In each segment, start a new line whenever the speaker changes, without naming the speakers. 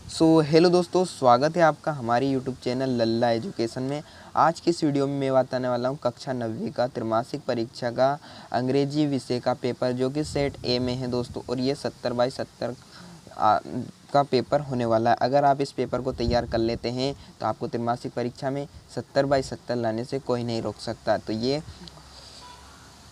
Hello दोस्तों, स्वागत है आपका हमारी यूट्यूब चैनल लल्ला एजुकेशन में। आज की इस वीडियो में मैं बताने वाला हूँ कक्षा 9वीं का त्रैमासिक परीक्षा का अंग्रेजी विषय का पेपर, जो कि सेट ए में है दोस्तों। और ये 70/70 का पेपर होने वाला है। अगर आप इस पेपर को तैयार कर लेते हैं तो आपको त्रैमासिक परीक्षा में 70/70 लाने से कोई नहीं रोक सकता। तो ये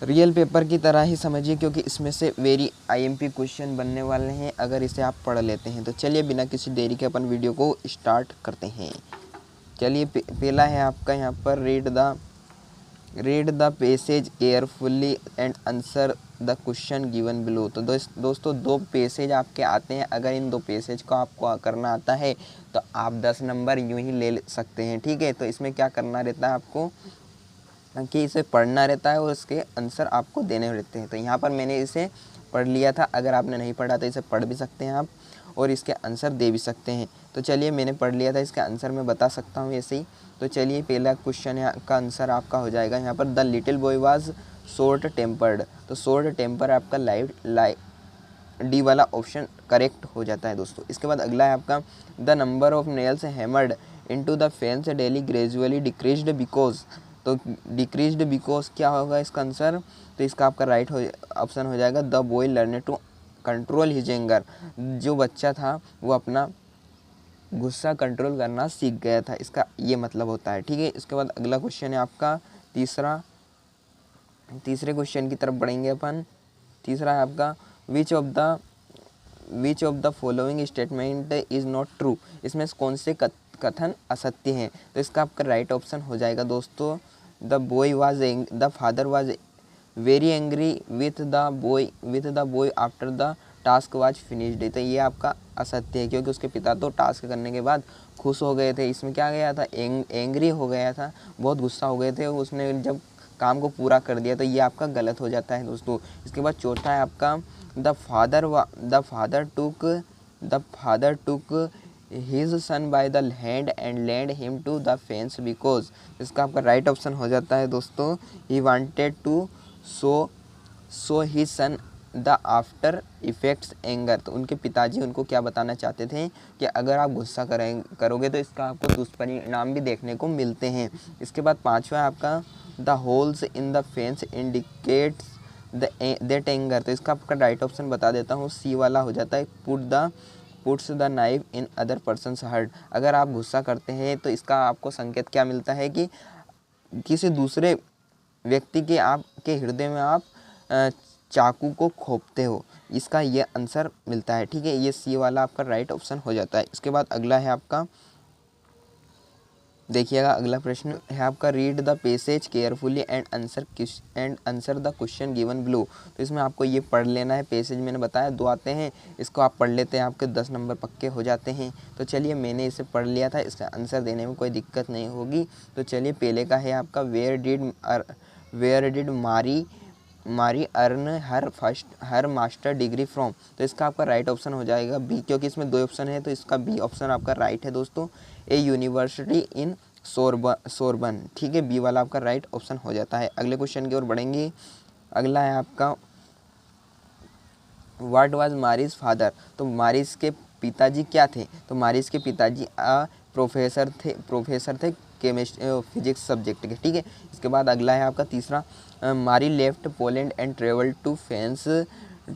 रियल पेपर की तरह ही समझिए, क्योंकि इसमें से वेरी आईएमपी क्वेश्चन बनने वाले हैं अगर इसे आप पढ़ लेते हैं। तो चलिए बिना किसी देरी के अपन वीडियो को स्टार्ट करते हैं। चलिए पहला है आपका यहाँ पर read the passage carefully and answer the question given below. तो दोस्तों 2 पैसेज आपके आते हैं। अगर इन 2 पैसेज को आपको करना आता है तो आप 10 नंबर यूँ ही ले सकते हैं। ठीक है, तो इसमें क्या करना रहता है आपको कि इसे पढ़ना रहता है और उसके आंसर आपको देने रहते हैं। तो यहाँ पर मैंने इसे पढ़ लिया था। अगर आपने नहीं पढ़ा तो इसे पढ़ भी सकते हैं आप और इसके आंसर दे भी सकते हैं। तो चलिए मैंने पढ़ लिया था, इसका आंसर मैं बता सकता हूँ ऐसे ही। तो चलिए पहला क्वेश्चन का आंसर आपका हो जाएगा यहाँ पर, the little boy was short tempered. तो शॉर्ट टेम्पर आपका डी वाला ऑप्शन करेक्ट हो जाता है दोस्तों। इसके बाद अगला है आपका, the number of nails hammered into the fence daily gradually decreased because. तो डिक्रीज्ड बिकॉज क्या होगा इसका आंसर? तो इसका आपका राइट ऑप्शन हो जाएगा, the boy learn to control his anger. जो बच्चा था वो अपना गुस्सा कंट्रोल करना सीख गया था, इसका ये मतलब होता है। ठीक है, इसके बाद अगला क्वेश्चन है आपका तीसरे क्वेश्चन की तरफ बढ़ेंगे अपन। तीसरा है आपका, which of the following statement is not true. इसमें कौन से कथन असत्य हैं? तो इसका आपका राइट ऑप्शन हो जाएगा दोस्तों, the father was very angry with the boy after the task was finished. तो ये आपका असत्य है, क्योंकि उसके पिता तो टास्क करने के बाद खुश हो गए थे। इसमें क्या गया था, एंग्री हो गया था, बहुत गुस्सा हो गए थे उसने जब काम को पूरा कर दिया। तो ये आपका गलत हो जाता है दोस्तों। इसके बाद चौथा है आपका, the father took his son by the hand and led him to the fence because. इसका आपका राइट ऑप्शन हो जाता है दोस्तों, he wanted to show his son the after effects anger. तो उनके पिताजी उनको क्या बताना चाहते थे कि अगर आप गुस्सा करोगे तो इसका आपको दुष्परिणाम भी देखने को मिलते हैं। इसके बाद पांचवा है आपका, the holes in the fence indicates that anger. तो इसका आपका राइट ऑप्शन बता देता हूँ, सी वाला हो जाता है, puts the knife in other persons heart. अगर आप गुस्सा करते हैं तो इसका आपको संकेत क्या मिलता है कि किसी दूसरे व्यक्ति के आपके हृदय में आप चाकू को खोपते हो, इसका ये आंसर मिलता है। ठीक है, ये सी वाला आपका राइट ऑप्शन हो जाता है। इसके बाद अगला है आपका, देखिएगा अगला प्रश्न है आपका, read the passage carefully and answer the question given below. तो इसमें आपको ये पढ़ लेना है। पैसेज मैंने बताया 2 आते हैं, इसको आप पढ़ लेते हैं, आपके 10 नंबर पक्के हो जाते हैं। तो चलिए मैंने इसे पढ़ लिया था, इसका आंसर देने में कोई दिक्कत नहीं होगी। तो चलिए पहले का है आपका, वेयर डिड मारी earn her master degree from. तो इसका आपका राइट ऑप्शन हो जाएगा बी, क्योंकि इसमें 2 ऑप्शन है तो इसका बी ऑप्शन आपका राइट है दोस्तों, ए यूनिवर्सिटी इन सोरबन। ठीक है, बी वाला आपका राइट ऑप्शन हो जाता है। अगले क्वेश्चन की ओर बढ़ेंगे। अगला है आपका, व्हाट वाज मारिस फादर। तो मारिस के पिताजी क्या थे? तो मारिस के पिताजी प्रोफेसर थे फिजिक्स सब्जेक्ट के। ठीक है, इसके बाद अगला है आपका तीसरा, Marie left Poland and travel to France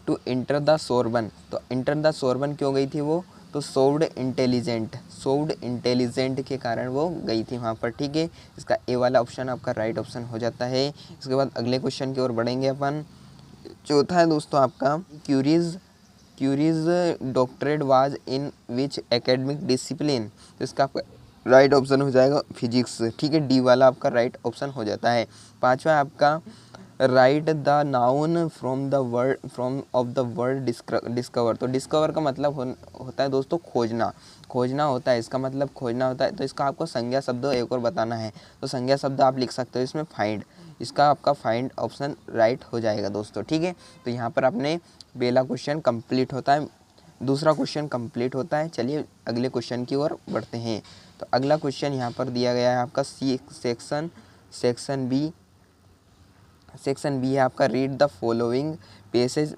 to enter the Sorbonne. तो इंटर द सोरबन क्यों गई थी वो? तो सोव्ड इंटेलिजेंट के कारण वो गई थी वहाँ पर। ठीक है, इसका ए वाला ऑप्शन आपका राइट ऑप्शन हो जाता है। इसके बाद अगले क्वेश्चन की ओर बढ़ेंगे अपन। चौथा है दोस्तों आपका, Curie's doctorate was in which academic discipline. तो इसका आपका राइट ऑप्शन हो जाएगा फिजिक्स। ठीक है, डी वाला आपका राइट ऑप्शन हो जाता है। पांचवा है आपका, right the noun from of the word discover. तो डिस्कवर का मतलब होता है दोस्तों खोजना होता है, इसका मतलब खोजना होता है। तो इसका आपको संज्ञा शब्द एक और बताना है। तो संज्ञा शब्द आप लिख सकते हो इसमें फाइंड, इसका आपका फाइंड ऑप्शन राइट हो जाएगा दोस्तों। ठीक है, तो यहाँ पर अपने पहला क्वेश्चन कंप्लीट होता है, दूसरा क्वेश्चन कंप्लीट होता है। चलिए अगले क्वेश्चन की ओर बढ़ते हैं। तो अगला क्वेश्चन यहाँ पर दिया गया है आपका सेक्शन बी है आपका, read the following passage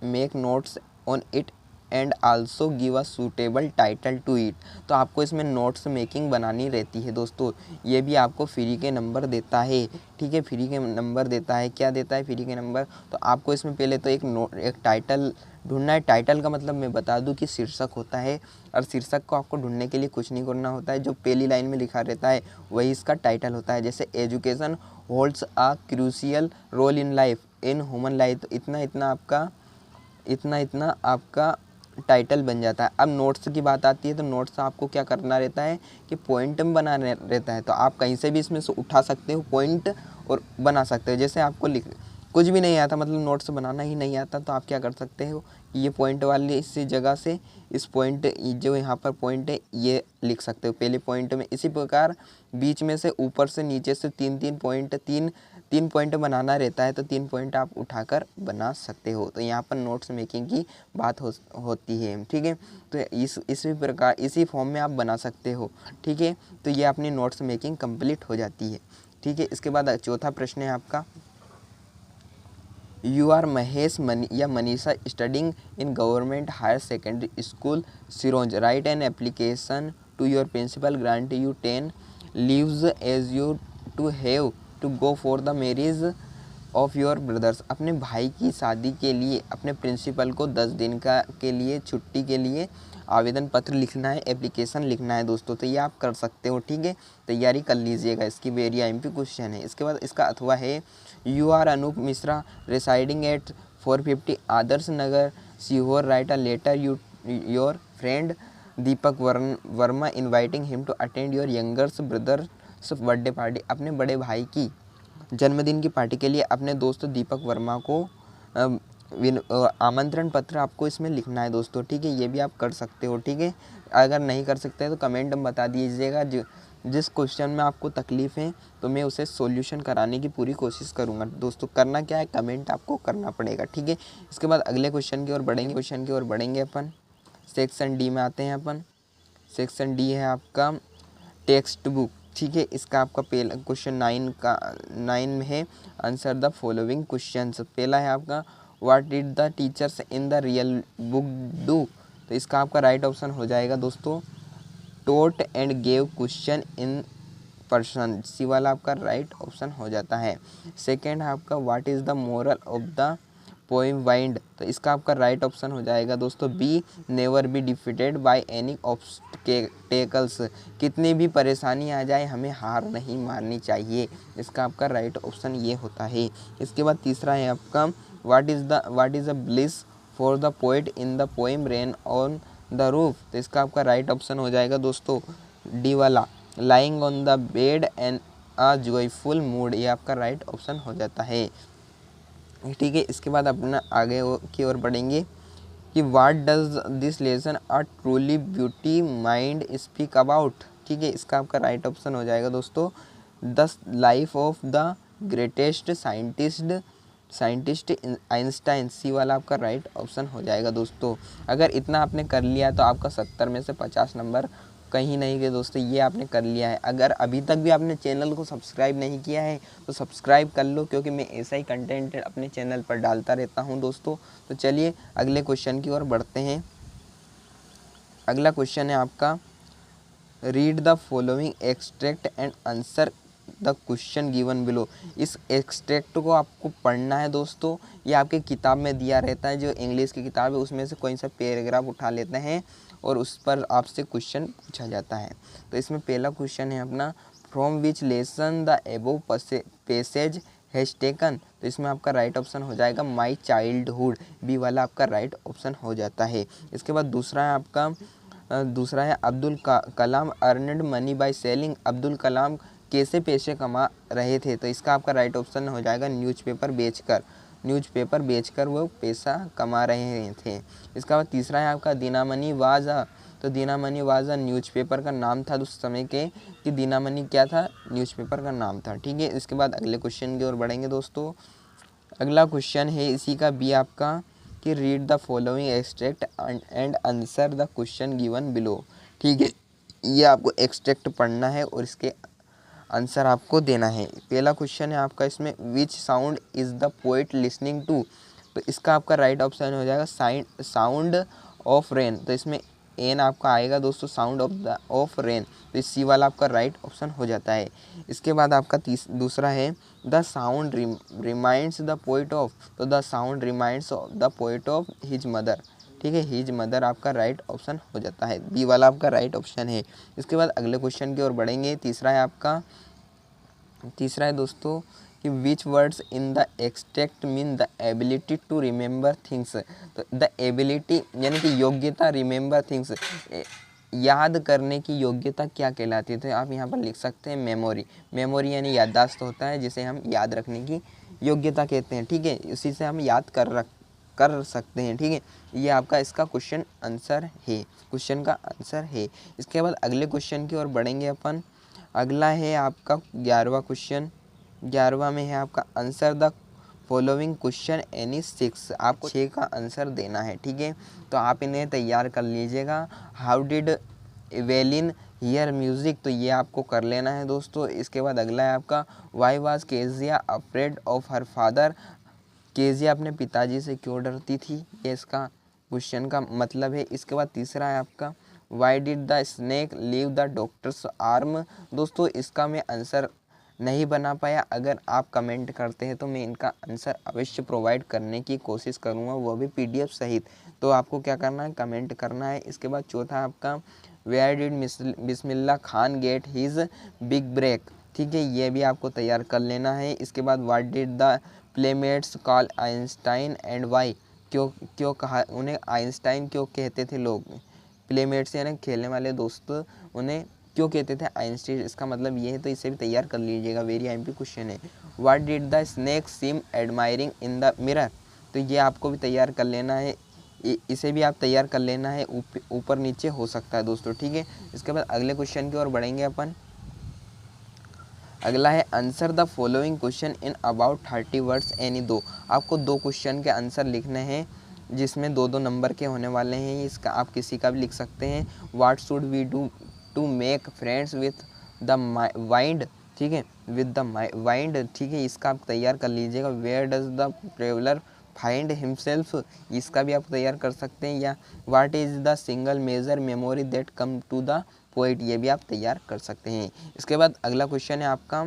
make notes on it and also give a suitable title to it. तो आपको इसमें नोट्स मेकिंग बनानी रहती है दोस्तों। ये भी आपको फ्री के नंबर देता है, ठीक है, फ्री के नंबर देता है। क्या देता है फ्री के नंबर? तो आपको इसमें पहले तो एक टाइटल ढूंढना है। टाइटल का मतलब मैं बता दूं कि शीर्षक होता है, और शीर्षक को आपको ढूंढने के लिए कुछ नहीं करना होता है। जो पहली लाइन में लिखा रहता है वही इसका टाइटल होता है। जैसे education holds a crucial role in life, in human life, तो इतना इतना आपका टाइटल बन जाता है। अब नोट्स की बात आती है, तो नोट्स आपको क्या करना रहता है कि पॉइंट में बनाना रहता है। तो आप कहीं से भी इसमें से उठा सकते हो पॉइंट और बना सकते हो। जैसे आपको कुछ भी नहीं आता, मतलब नोट्स बनाना ही नहीं आता, तो आप क्या कर सकते हो, ये पॉइंट वाली इस जगह से इस पॉइंट, जो यहाँ पर पॉइंट है ये लिख सकते हो पहले पॉइंट में। इसी प्रकार बीच में से ऊपर से नीचे से तीन पॉइंट बनाना रहता है, तो 3 पॉइंट आप उठाकर बना सकते हो। तो यहाँ पर नोट्स मेकिंग की बात होती है, ठीक है। तो इसी प्रकार इसी फॉर्म में आप बना सकते हो, ठीक है। तो ये अपनी नोट्स मेकिंग कंप्लीट हो जाती है, ठीक है। इसके बाद चौथा प्रश्न है आपका, यू आर महेश या Manisha studying in government higher secondary school Sironj, write an application to your principal grant you 10 leaves as you to have to go for the marriage of your brothers. अपने भाई की शादी के लिए अपने प्रिंसिपल को 10 दिन के लिए छुट्टी के लिए आवेदन पत्र लिखना है, एप्लीकेशन लिखना है दोस्तों। तो ये आप कर सकते हो, ठीक है, तैयारी कर लीजिएगा इसकी। वेरी एमपी क्वेश्चन है। इसके बाद इसका अथवा है, you are Anoop Mishra residing at 450 Adarsh Nagar Sehore, write a letter your friend Deepak Verma inviting him to attend your youngers brothers birthday party. अपने बड़े भाई की जन्मदिन की पार्टी के लिए अपने दोस्त दीपक वर्मा को आमंत्रण पत्र आपको इसमें लिखना है दोस्तों, ठीक है। ये भी आप कर सकते हो, ठीक है। अगर नहीं कर सकते तो कमेंट में बता दीजिएगा। जिस क्वेश्चन में आपको तकलीफ है तो मैं उसे सॉल्यूशन कराने की पूरी कोशिश करूंगा दोस्तों। करना क्या है, कमेंट आपको करना पड़ेगा, ठीक है। इसके बाद अगले क्वेश्चन की ओर बढ़ेंगे अपन। सेक्शन डी में आते हैं अपन। सेक्शन डी है आपका टेक्स्ट बुक, ठीक है। इसका आपका पहला क्वेश्चन 9 में है, आंसर द फॉलोइंग क्वेश्चंस। पहला है आपका, what did the teachers in the real book do. तो इसका आपका राइट ऑप्शन हो जाएगा दोस्तों, taught and gave question in person. C वाला आपका राइट ऑप्शन हो जाता है। सेकेंड है आपका, what is the moral of the poem wind. तो इसका आपका राइट ऑप्शन हो जाएगा दोस्तों B, never be defeated by any obstacles. कितनी भी परेशानी आ जाए हमें हार नहीं माननी चाहिए। इसका आपका राइट ऑप्शन ये होता है। इसके बाद तीसरा है आपका, what is the bliss for the poet in the poem rain on the roof. तो इसका आपका राइट ऑप्शन हो जाएगा दोस्तों डी वाला, lying on the bed and a joyful mood. ये आपका राइट ऑप्शन हो जाता है, ठीक है। इसके बाद अपना आगे की ओर बढ़ेंगे कि what does this lesson a truly beauty mind speak about, ठीक है। इसका आपका राइट ऑप्शन हो जाएगा दोस्तों the life of the greatest scientist Einstein. C वाला आपका राइट ऑप्शन हो जाएगा दोस्तों। अगर इतना आपने कर लिया तो आपका 70 में से 50 नंबर कहीं नहीं गए दोस्तों, ये आपने कर लिया है। अगर अभी तक भी आपने चैनल को सब्सक्राइब नहीं किया है तो सब्सक्राइब कर लो, क्योंकि मैं ऐसा ही कंटेंट अपने चैनल पर डालता रहता हूं दोस्तों। तो चलिए अगले क्वेश्चन की ओर बढ़ते हैं। अगला क्वेश्चन है आपका, read the following extract and answer the question given below. इस एक्सट्रैक्ट को आपको पढ़ना है दोस्तों। ये आपके किताब में दिया रहता है, जो इंग्लिश की किताब है उसमें से कोई सा पैराग्राफ उठा लेते हैं और उस पर आपसे क्वेश्चन पूछा जाता है। तो इसमें पहला क्वेश्चन है अपना, from which lesson the above passage has taken. तो इसमें आपका राइट ऑप्शन हो जाएगा माई चाइल्डहुड। बी वाला आपका राइट ऑप्शन हो जाता है। इसके बाद दूसरा है Abdul Kalam earned money by selling. Abdul Kalam कैसे पैसे कमा रहे थे। तो इसका आपका राइट ऑप्शन हो जाएगा न्यूज़पेपर बेचकर वो पैसा कमा रहे थे। इसका बाद तीसरा है आपका दीनामणि वाज़ा। तो दीनामणि वाज़ा न्यूज़पेपर का नाम था उस समय के, कि दीनामणि क्या था, न्यूज़पेपर का नाम था, ठीक है। इसके बाद अगले क्वेश्चन की ओर बढ़ेंगे दोस्तों। अगला क्वेश्चन है इसी का बी आपका, कि read the following extract and answer the question given below, ठीक है। ये आपको एक्सट्रैक्ट पढ़ना है और इसके आंसर आपको देना है। पहला क्वेश्चन है आपका इसमें, which sound is the poet listening to. तो इसका आपका राइट ऑप्शन हो जाएगा साउंड ऑफ रेन, तो इसमें एन आपका आएगा दोस्तों साउंड ऑफ रेन, तो सी वाला आपका राइट ऑप्शन हो जाता है। इसके बाद आपका दूसरा है the sound reminds the poet of, तो the sound reminds the poet of his mother, ठीक है, हिज मदर आपका राइट ऑप्शन हो जाता है, बी वाला आपका राइट ऑप्शन है। इसके बाद अगले क्वेश्चन की ओर बढ़ेंगे। तीसरा है दोस्तों कि which words in the extract mean the ability to remember things, तो द एबिलिटी यानी कि योग्यता, रिमेंबर थिंग्स याद करने की योग्यता क्या कहलाती है, तो आप यहाँ पर लिख सकते हैं मेमोरी। मेमोरी यानी याददाश्त होता है जिसे हम याद रखने की योग्यता कहते हैं, ठीक है, उसी से हम याद कर सकते हैं, ठीक है, ये आपका इसका क्वेश्चन का आंसर है। इसके बाद अगले क्वेश्चन की ओर बढ़ेंगे अपन। अगला है आपका 11वां क्वेश्चन। 11वां में है आपका answer the following question any 6, आपको 6 का आंसर देना है, ठीक है, तो आप इन्हें तैयार कर लीजिएगा। How did Evelyn here music, तो ये आपको कर लेना है दोस्तों। इसके बाद अगला है आपका why was Kezia afraid of her father, Kezia अपने पिताजी से क्यों डरती थी, ये इसका क्वेश्चन का मतलब है। इसके बाद तीसरा है आपका why did the snake leave the doctors arm, दोस्तों इसका मैं आंसर नहीं बना पाया, अगर आप कमेंट करते हैं तो मैं इनका आंसर अवश्य प्रोवाइड करने की कोशिश करूंगा, वो भी PDF सहित, तो आपको क्या करना है, कमेंट करना है। इसके बाद चौथा आपका where did Bismillah Khan get his big break, ठीक है, ये भी आपको तैयार कर लेना है। इसके बाद what did the playmates call Einstein and why, क्यों कहा उन्हें आइंस्टाइन क्यों कहते थे लोग, प्लेमेट्स यानी खेलने वाले दोस्त उन्हें क्यों कहते थे आइंस्टाइन, इसका मतलब ये है, तो इसे भी तैयार कर लीजिएगा, वेरी IMP क्वेश्चन है। What did the snake seem admiring in the mirror, तो ये आपको भी तैयार कर लेना है, इसे भी आप तैयार कर लेना है, ऊपर नीचे हो सकता है दोस्तों, ठीक है। इसके बाद अगले क्वेश्चन की ओर बढ़ेंगे अपन। अगला है answer the following question in about 30 words any 2, आपको 2 क्वेश्चन के आंसर लिखने हैं जिसमें 2-2 नंबर के होने वाले हैं, इसका आप किसी का भी लिख सकते हैं। What should we do to make friends with the wind, ठीक है, विद द वाइंड, ठीक है, इसका आप तैयार कर लीजिएगा। Where does the traveller find himself, इसका भी आप तैयार कर सकते हैं। या what is the single major memory that come to the poet, ये भी आप तैयार कर सकते हैं। इसके बाद अगला क्वेश्चन है आपका,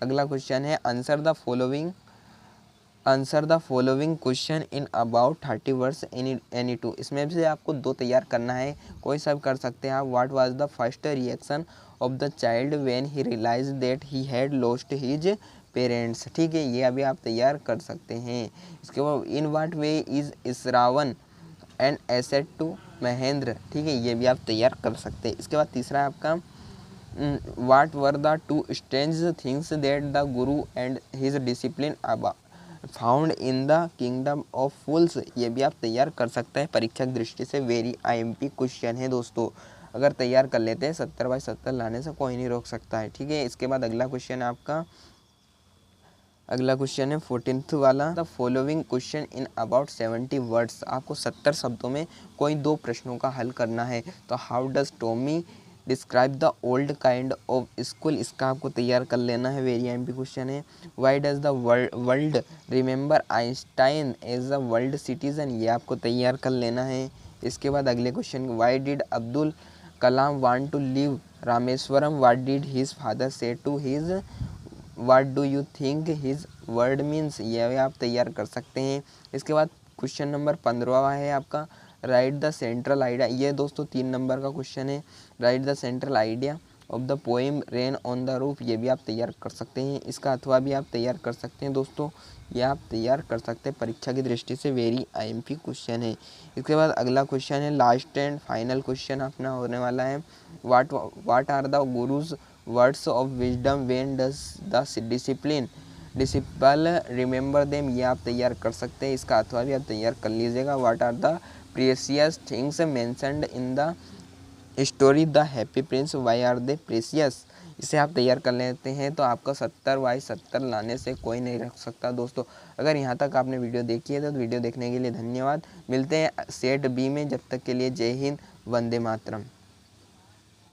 अगला क्वेश्चन है answer the following question in about 30 words any 2, इसमें से आपको 2 तैयार करना है, कोई सा भी कर सकते हैं आप। What was the first reaction of the child when he realise that he had lost his parents, ठीक है, ये अभी आप तैयार कर सकते हैं। इसके बाद in what way is Iswaran and asset to Mahendra, ठीक है, ये भी आप तैयार कर सकते हैं। इसके बाद तीसरा है आपका what were the 2 strange things that the guru and his discipline found in the kingdom of fools, ये भी आप तैयार कर सकते हैं, परीक्षा की दृष्टि से वेरी IMP क्वेश्चन है दोस्तों, अगर तैयार कर लेते हैं 70/70 लाने से कोई नहीं रोक सकता है, ठीक है। इसके बाद अगला क्वेश्चन है आपका, अगला क्वेश्चन है 14th वाला, the following question in about 70 words, आपको 70 शब्दों में कोई 2 प्रश्नों का हल करना है। तो how does Tommy describe the old kind of school, इसका आपको तैयार कर लेना है, वेरी IMP क्वेश्चन है। Why does the world remember Einstein as a world citizen, ये आपको तैयार कर लेना है। इसके बाद अगले क्वेश्चन, why did Abdul Kalam want to leave Rameswaram, what did his father say to his, what do you think his word means, ये आप तैयार कर सकते हैं। इसके बाद क्वेश्चन नंबर 15वां है आपका, राइट द सेंट्रल आइडिया, ये दोस्तों 3 नंबर का क्वेश्चन है। Right the central idea of the poem rain on the roof, ये भी आप तैयार कर सकते हैं, इसका अथवा भी आप तैयार कर सकते हैं दोस्तों, ये आप तैयार कर सकते हैं, परीक्षा की दृष्टि से वेरी IMP क्वेश्चन है। इसके बाद अगला क्वेश्चन है लास्ट एंड फाइनल क्वेश्चन अपना होने वाला है, what are the guru's words of wisdom when does the disciple remember them, ये आप तैयार कर सकते हैं, इसका अथवा भी आप तैयार कर लीजिएगा। What are the precious things mentioned in the story the happy prince, why are they precious, इसे आप तैयार कर लेते हैं तो आपका 70/70 लाने से कोई नहीं रख सकता दोस्तों। अगर यहाँ तक आपने वीडियो देखी है तो वीडियो देखने के लिए धन्यवाद, मिलते हैं सेट B में, जब तक के लिए जय हिंद, वंदे मातरम।